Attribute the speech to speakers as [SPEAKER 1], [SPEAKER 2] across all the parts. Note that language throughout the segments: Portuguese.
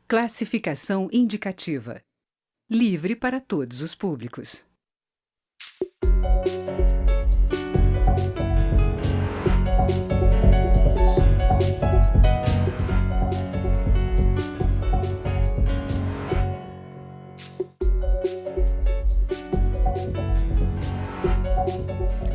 [SPEAKER 1] Classificação indicativa. Livre para todos os públicos.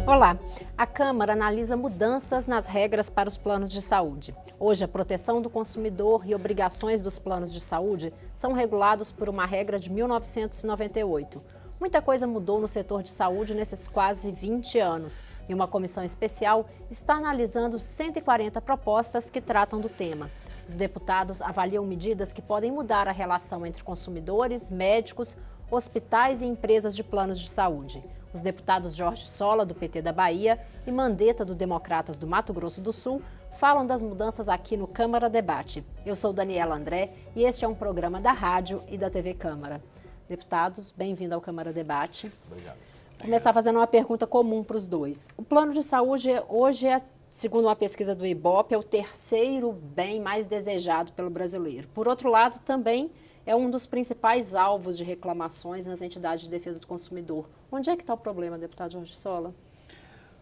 [SPEAKER 2] Olá, a Câmara analisa mudanças nas regras para os planos de saúde. Hoje, a proteção do consumidor e obrigações dos planos de saúde são regulados por uma regra de 1998. Muita coisa mudou no setor de saúde nesses quase 20 anos e uma comissão especial está analisando 140 propostas que tratam do tema. Os deputados avaliam medidas que podem mudar a relação entre consumidores, médicos, hospitais e empresas de planos de saúde. Os deputados Jorge Sola, do PT da Bahia, e Mandetta, do Democratas do Mato Grosso do Sul, falam das mudanças aqui no Câmara Debate. Eu sou Daniela André e este é um programa da rádio e da TV Câmara. Deputados, bem-vindo ao Câmara Debate.
[SPEAKER 3] Obrigado.
[SPEAKER 2] Vou começar fazendo uma pergunta comum para os dois. O plano de saúde hoje segundo uma pesquisa do Ibope, é o terceiro bem mais desejado pelo brasileiro. Por outro lado, também é um dos principais alvos de reclamações nas entidades de defesa do consumidor. Onde é que está o problema, deputado Jorge Sola?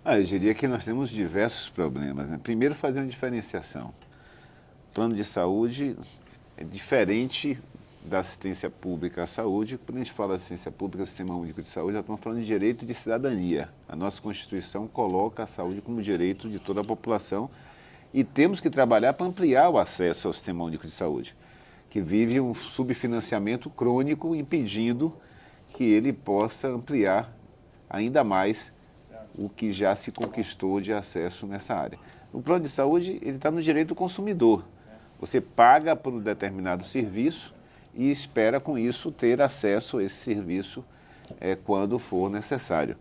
[SPEAKER 3] Eu diria que nós temos diversos problemas, né? Primeiro, fazer uma diferenciação. O plano de saúde é diferente da assistência pública à saúde. Quando a gente fala de assistência pública, Sistema Único de Saúde, nós estamos falando de direito de cidadania. A nossa Constituição coloca a saúde como direito de toda a população e temos que trabalhar para ampliar o acesso ao Sistema Único de Saúde, que vive um subfinanciamento crônico, impedindo que ele possa ampliar ainda mais o que já se conquistou de acesso nessa área. O plano de saúde ele está no direito do consumidor. Você paga por um determinado serviço e espera com isso ter acesso a esse serviço quando for necessário.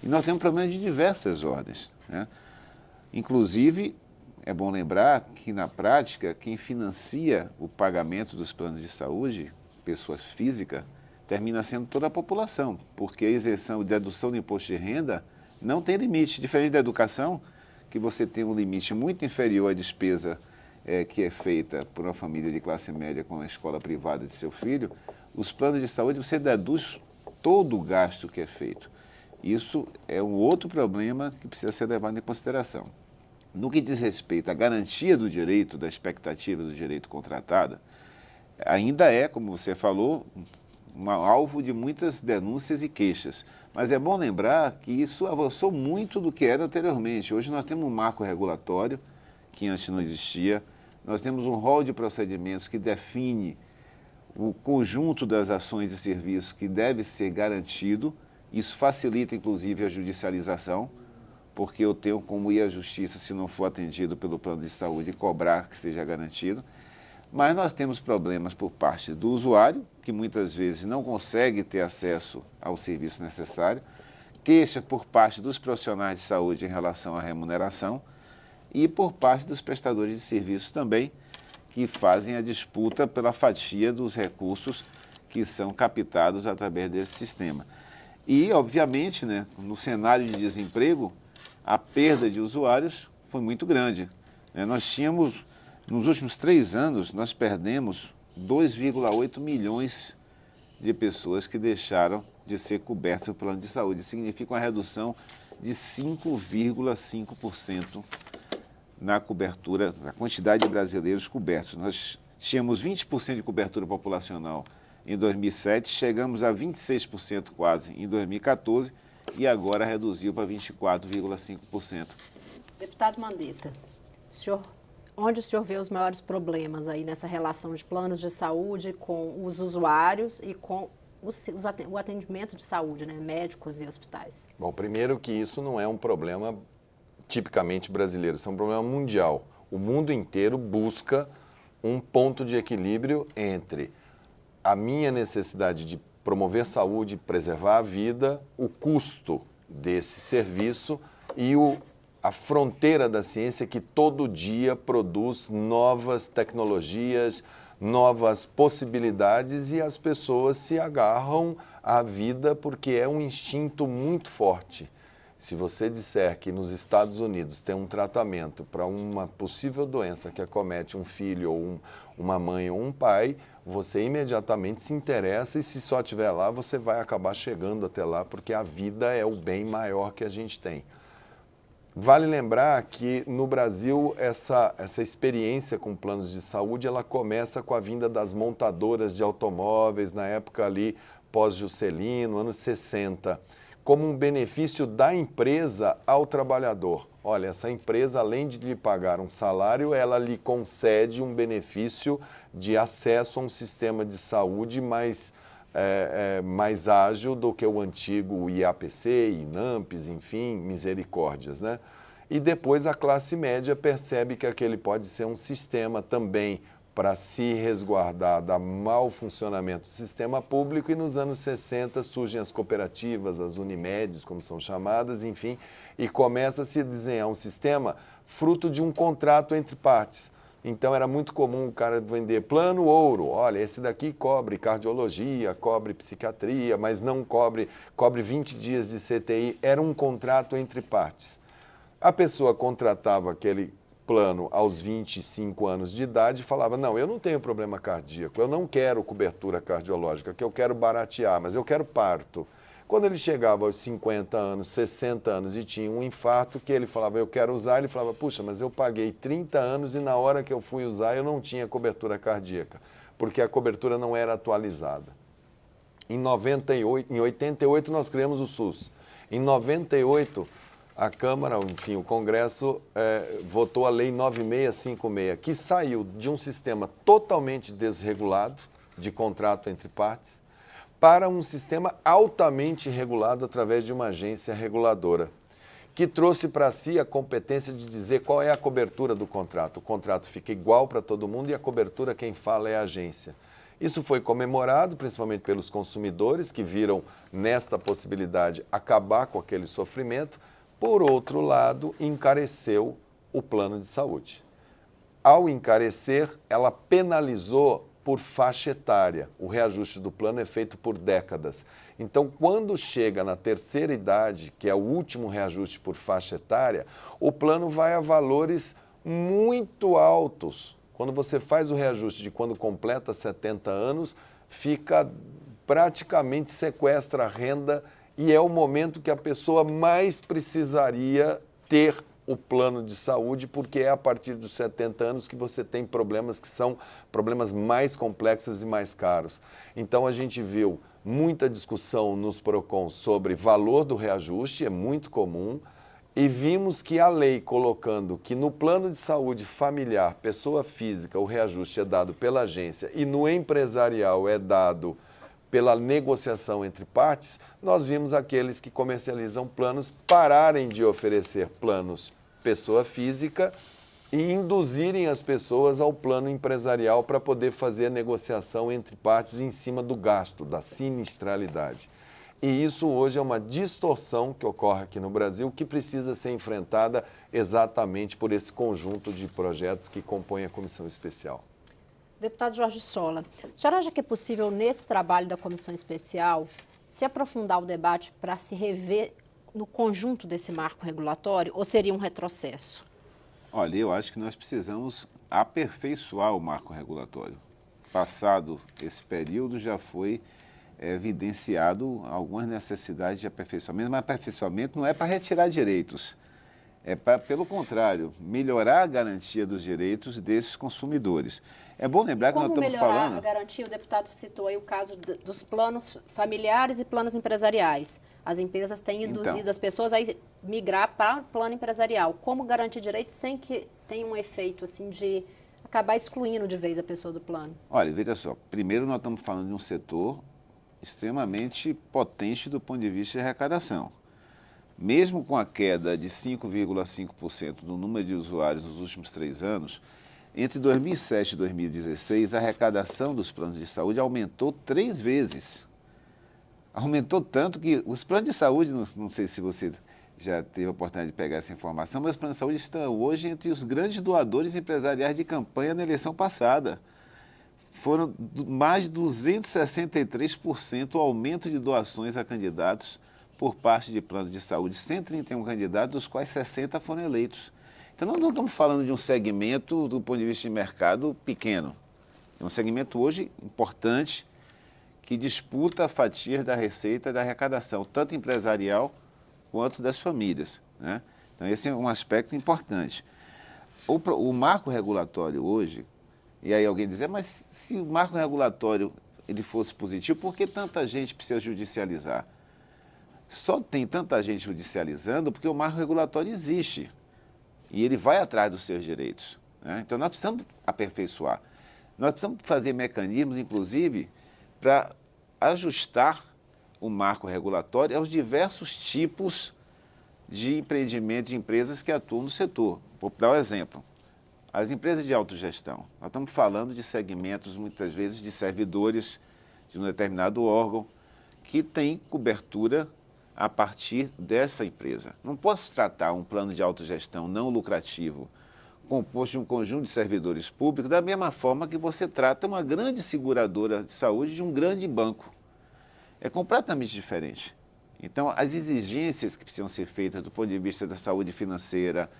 [SPEAKER 3] E nós temos problemas de diversas ordens, né? Inclusive, é bom lembrar que, na prática, quem financia o pagamento dos planos de saúde, pessoas físicas, termina sendo toda a população, porque a isenção de dedução do imposto de renda não tem limite. Diferente da educação, que você tem um limite muito inferior à despesa que é feita por uma família de classe média com a escola privada de seu filho, os planos de saúde você deduz todo o gasto que é feito. Isso é um outro problema que precisa ser levado em consideração. No que diz respeito à garantia do direito, da expectativa do direito contratada, ainda é, como você falou, um alvo de muitas denúncias e queixas. Mas é bom lembrar que isso avançou muito do que era anteriormente. Hoje nós temos um marco regulatório, que antes não existia. Nós temos um rol de procedimentos que define o conjunto das ações e serviços que deve ser garantido. Isso facilita, inclusive, a judicialização, porque eu tenho como ir à justiça se não for atendido pelo plano de saúde e cobrar que seja garantido. Mas nós temos problemas por parte do usuário, que muitas vezes não consegue ter acesso ao serviço necessário, queixa por parte dos profissionais de saúde em relação à remuneração e por parte dos prestadores de serviços também, que fazem a disputa pela fatia dos recursos que são captados através desse sistema. E, obviamente, né, no cenário de desemprego, a perda de usuários foi muito grande. Nós tínhamos, nos últimos 3 anos, nós perdemos 2,8 milhões de pessoas que deixaram de ser cobertas pelo plano de saúde. Isso significa uma redução de 5,5% na cobertura, na quantidade de brasileiros cobertos. Nós tínhamos 20% de cobertura populacional em 2007, chegamos a 26% quase em 2014 e agora reduziu para 24,5%.
[SPEAKER 2] Deputado Mandetta, onde o senhor vê os maiores problemas aí nessa relação de planos de saúde com os usuários e com o atendimento de saúde, né, médicos e hospitais?
[SPEAKER 4] Bom, primeiro que isso não é um problema tipicamente brasileiro, isso é um problema mundial. O mundo inteiro busca um ponto de equilíbrio entre a minha necessidade de promover saúde, preservar a vida, o custo desse serviço e a fronteira da ciência que todo dia produz novas tecnologias, novas possibilidades e as pessoas se agarram à vida porque é um instinto muito forte. Se você disser que nos Estados Unidos tem um tratamento para uma possível doença que acomete um filho ou uma mãe ou um pai, você imediatamente se interessa e se só estiver lá, você vai acabar chegando até lá, porque a vida é o bem maior que a gente tem. Vale lembrar que no Brasil essa experiência com planos de saúde ela começa com a vinda das montadoras de automóveis, na época ali pós-Juscelino, anos 60, como um benefício da empresa ao trabalhador. Olha, essa empresa, além de lhe pagar um salário, ela lhe concede um benefício de acesso a um sistema de saúde mais ágil do que o antigo IAPC, INAMPS, enfim, misericórdias, né? E depois a classe média percebe que aquele pode ser um sistema também para se resguardar do mau funcionamento do sistema público, e nos anos 60 surgem as cooperativas, as Unimedes, como são chamadas, enfim, e começa a se desenhar um sistema fruto de um contrato entre partes. Então era muito comum o cara vender plano ouro, olha, esse daqui cobre cardiologia, cobre psiquiatria, mas não cobre 20 dias de CTI, era um contrato entre partes. A pessoa contratava aquele plano aos 25 anos de idade e falava, não, eu não tenho problema cardíaco, eu não quero cobertura cardiológica, que eu quero baratear, mas eu quero parto. Quando ele chegava aos 50 anos, 60 anos e tinha um infarto, que ele falava, eu quero usar, ele falava, puxa, mas eu paguei 30 anos e na hora que eu fui usar eu não tinha cobertura cardíaca, porque a cobertura não era atualizada. Em 88 nós criamos o SUS. Em 98, a Câmara, enfim, o Congresso votou a Lei 9656, que saiu de um sistema totalmente desregulado, de contrato entre partes, para um sistema altamente regulado através de uma agência reguladora, que trouxe para si a competência de dizer qual é a cobertura do contrato. O contrato fica igual para todo mundo e a cobertura quem fala é a agência. Isso foi comemorado principalmente pelos consumidores, que viram nesta possibilidade acabar com aquele sofrimento. Por outro lado, encareceu o plano de saúde. Ao encarecer, ela penalizou por faixa etária. O reajuste do plano é feito por décadas. Então, quando chega na terceira idade, que é o último reajuste por faixa etária, o plano vai a valores muito altos. Quando você faz o reajuste de quando completa 70 anos, fica praticamente sequestra a renda e é o momento que a pessoa mais precisaria ter o plano de saúde, porque é a partir dos 70 anos que você tem problemas que são problemas mais complexos e mais caros. Então a gente viu muita discussão nos PROCONs sobre valor do reajuste, é muito comum, e vimos que a lei colocando que no plano de saúde familiar, pessoa física, o reajuste é dado pela agência e no empresarial é dado pela negociação entre partes, nós vimos aqueles que comercializam planos pararem de oferecer planos pessoa física e induzirem as pessoas ao plano empresarial para poder fazer a negociação entre partes em cima do gasto, da sinistralidade. E isso hoje é uma distorção que ocorre aqui no Brasil, que precisa ser enfrentada exatamente por esse conjunto de projetos que compõem a comissão especial.
[SPEAKER 2] Deputado Jorge Sola, a senhora acha que é possível, nesse trabalho da comissão especial, se aprofundar o debate para se rever no conjunto desse marco regulatório, ou seria um retrocesso?
[SPEAKER 3] Olha, eu acho que nós precisamos aperfeiçoar o marco regulatório. Passado esse período, já foi evidenciado algumas necessidades de aperfeiçoamento, mas aperfeiçoamento não é para retirar direitos, é para, pelo contrário, melhorar a garantia dos direitos desses consumidores. É bom lembrar que nós estamos falando...
[SPEAKER 2] Como melhorar a garantia? O deputado citou aí o caso dos planos familiares e planos empresariais. As empresas têm induzido as pessoas a migrar para o plano empresarial. Como garantir direitos sem que tenha um efeito assim de acabar excluindo de vez a pessoa do plano?
[SPEAKER 3] Olha, veja só, primeiro nós estamos falando de um setor extremamente potente do ponto de vista de arrecadação. Mesmo com a queda de 5,5% do número de usuários nos últimos 3 anos, entre 2007 e 2016, a arrecadação dos planos de saúde aumentou 3 vezes. Aumentou tanto que os planos de saúde, não sei se você já teve a oportunidade de pegar essa informação, mas os planos de saúde estão hoje entre os grandes doadores empresariais de campanha na eleição passada. Foram mais de 263% o aumento de doações a candidatos por parte de planos de saúde, 131 candidatos, dos quais 60 foram eleitos. Então, nós não estamos falando de um segmento, do ponto de vista de mercado, pequeno. É um segmento hoje importante, que disputa fatias da receita e da arrecadação, tanto empresarial quanto das famílias, né? Então, esse é um aspecto importante. O marco regulatório hoje, e aí alguém dizer, mas se o marco regulatório ele fosse positivo, por que tanta gente precisa judicializar? Só tem tanta gente judicializando porque o marco regulatório existe e ele vai atrás dos seus direitos, né? Então, nós precisamos aperfeiçoar. Nós precisamos fazer mecanismos, inclusive, para ajustar o marco regulatório aos diversos tipos de empreendimentos, de empresas que atuam no setor. Vou dar um exemplo. As empresas de autogestão. Nós estamos falando de segmentos, muitas vezes, de servidores de um determinado órgão que tem cobertura a partir dessa empresa. Não posso tratar um plano de autogestão não lucrativo composto de um conjunto de servidores públicos da mesma forma que você trata uma grande seguradora de saúde de um grande banco. É completamente diferente. Então, as exigências que precisam ser feitas do ponto de vista da saúde financeira,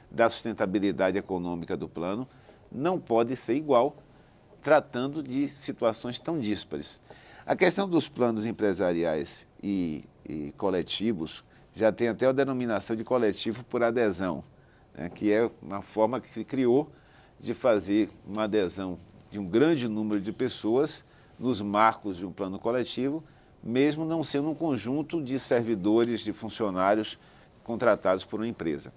[SPEAKER 3] da sustentabilidade econômica do plano, não pode ser igual, tratando de situações tão díspares. A questão dos planos empresariais e coletivos já tem até a denominação de coletivo por adesão, né, que é uma forma que se criou de fazer uma adesão de um grande número de pessoas nos marcos de um plano coletivo, mesmo não sendo um conjunto de servidores, de funcionários contratados por uma empresa.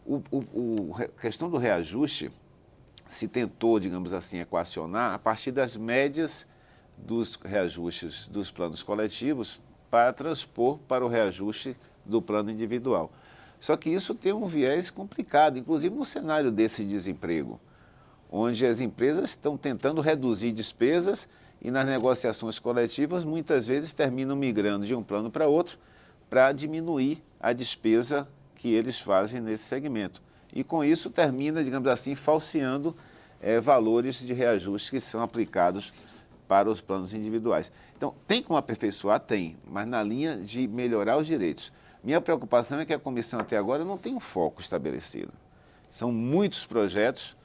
[SPEAKER 3] A questão do reajuste se tentou, digamos assim, equacionar a partir das médias dos reajustes dos planos coletivos para transpor para o reajuste do plano individual. Só que isso tem um viés complicado, inclusive no cenário desse desemprego, onde as empresas estão tentando reduzir despesas e nas negociações coletivas muitas vezes terminam migrando de um plano para outro para diminuir a despesa que eles fazem nesse segmento. E com isso termina, digamos assim, falseando valores de reajuste que são aplicados para os planos individuais. Então, tem como aperfeiçoar? Tem, mas na linha de melhorar os direitos. Minha preocupação é que a comissão até agora não tem um foco estabelecido. São muitos projetos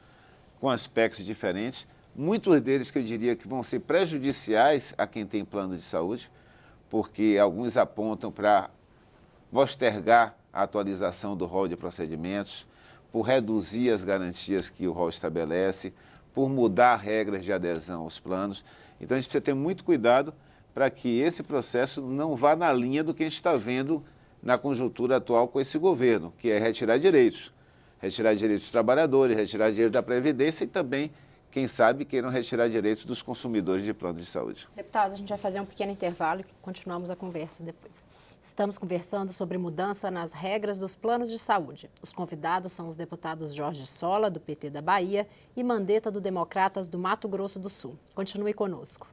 [SPEAKER 3] com aspectos diferentes, muitos deles que eu diria que vão ser prejudiciais a quem tem plano de saúde, porque alguns apontam para postergar a atualização do rol de procedimentos, por reduzir as garantias que o rol estabelece, por mudar regras de adesão aos planos. Então, a gente precisa ter muito cuidado para que esse processo não vá na linha do que a gente está vendo na conjuntura atual com esse governo, que é retirar direitos dos trabalhadores, retirar dinheiro da Previdência e também, quem sabe, queiram retirar direitos dos consumidores de plano de saúde.
[SPEAKER 2] Deputados, a gente vai fazer um pequeno intervalo e continuamos a conversa depois. Estamos conversando sobre mudança nas regras dos planos de saúde. Os convidados são os deputados Jorge Sola, do PT da Bahia, e Mandetta, do Democratas do Mato Grosso do Sul. Continue conosco.